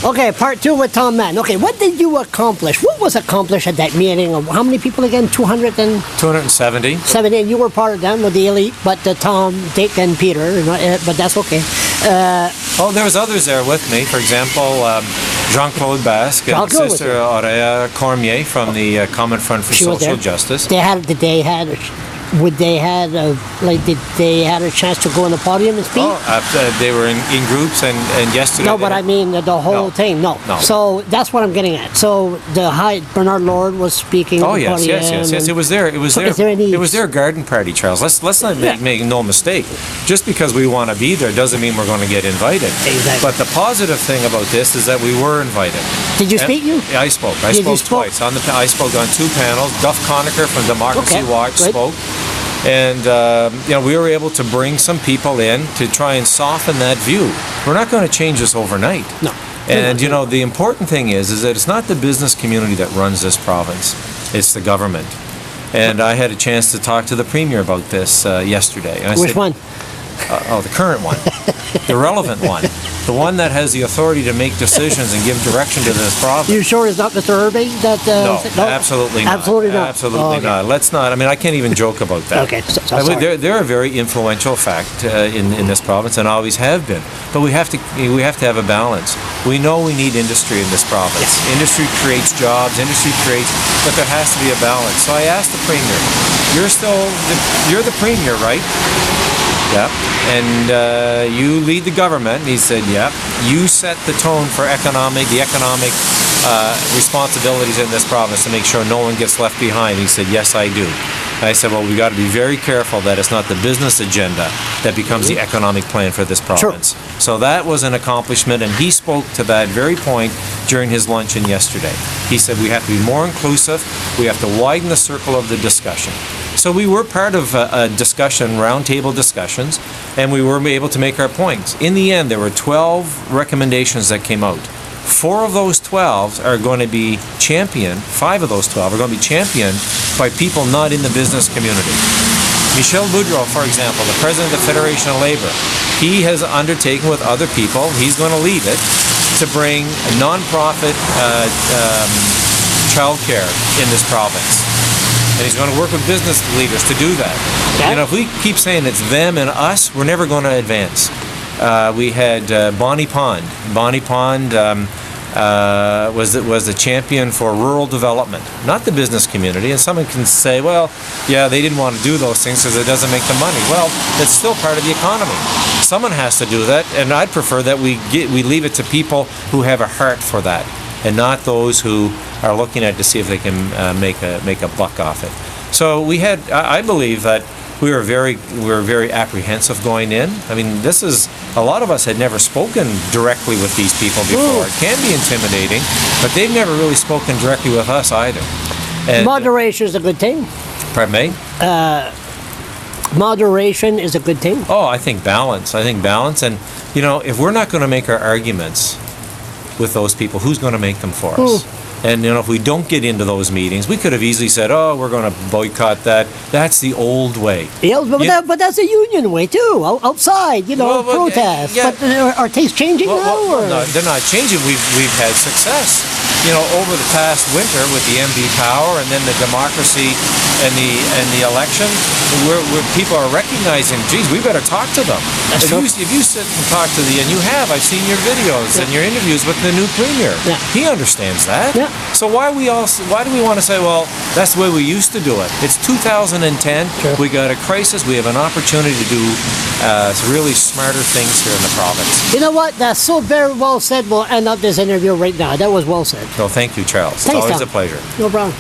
Okay, part 2 with Tom Mann. Okay, what did you accomplish? What was accomplished at that meeting? How many people again? 270. 70, and you were part of them with the elite, but Tom, Dick, and Peter, but that's okay. There was others there with me. For example, Jean-Claude Basque and Sister Auréa Cormier from the Common Front for Social Justice. Did they had a chance to go on the podium and speak? They were in groups, and yesterday. No, but I mean the whole thing. No. So that's what I'm getting at. So Bernard Lord was speaking. Oh yes. It was there. It was their garden party, Charles. Let's not make no mistake. Just because we want to be there doesn't mean we're going to get invited. Exactly. But the positive thing about this is that we were invited. Did you speak? Yeah, I spoke. I spoke twice. I spoke on 2 panels. Duff Conacher from Democracy Watch spoke. And, we were able to bring some people in to try and soften that view. We're not going to change this overnight. No. And, the important thing is that it's not the business community that runs this province. It's the government. And I had a chance to talk to the Premier about this yesterday. And Which one? The current one. The relevant one. The one that has the authority to make decisions and give direction to this province. You sure it's not Mr. Irving? No, absolutely not. Absolutely not. Absolutely not. Let's not. I can't even joke about that. Okay, sorry. They're a very influential fact in this province and always have been. But we have to have a balance. We know we need industry in this province. Yes. Industry creates jobs. But there has to be a balance. So I asked the Premier, you're the Premier, right? Yep. And you lead the government. And he said, yep. You set the tone for the economic responsibilities in this province to make sure no one gets left behind. He said, yes, I do. And I said, well, we got to be very careful that it's not the business agenda that becomes the economic plan for this province. Sure. So that was an accomplishment, and he spoke to that very point during his luncheon yesterday. He said we have to be more inclusive. We have to widen the circle of the discussion. So we were part of a discussion, roundtable discussions, and we were able to make our points. In the end, there were 12 recommendations that came out. 4 of those 12 are going to be championed, 5 of those 12 are going to be championed by people not in the business community. Michel Boudreau, for example, the president of the Federation of Labor, he has undertaken with other people, he's going to lead it, to bring non-profit childcare in this province. And he's going to work with business leaders to do that. Okay. If we keep saying it's them and us, we're never going to advance. We had Bonnie Pond. Bonnie Pond was the champion for rural development, not the business community. And someone can say, well, yeah, they didn't want to do those things because it doesn't make the money. Well, it's still part of the economy. Someone has to do that, and I'd prefer that we leave it to people who have a heart for that, and not those who are looking at it to see if they can make a buck off it. So I believe that we were very apprehensive going in. A lot of us had never spoken directly with these people before. It can be intimidating, but they've never really spoken directly with us either. And moderation is a good thing. Pardon me? Moderation is a good thing. Oh, I think balance. And, if we're not going to make our arguments with those people, who's going to make them for us? And, if we don't get into those meetings, we could have easily said, oh, we're going to boycott that. That's the old way. Yeah, but that's a union way, too. Outside, protest. Yeah. But are things changing now? No, they're not changing. We've had success. Over the past winter with the MV Power and then the democracy and the election, where people are recognizing, geez, we better talk to them. If you sit and talk to I've seen your videos and your interviews with the new Premier. Yeah. He understands that. Yeah. So why do we want to say, well, that's the way we used to do it? It's 2010. Sure. We got a crisis. We have an opportunity to do really smarter things here in the province. You know what? That's so very well said. We'll end up this interview right now. That was well said. So thank you, Charles. Thanks, it's always Tom. a pleasure. No problem.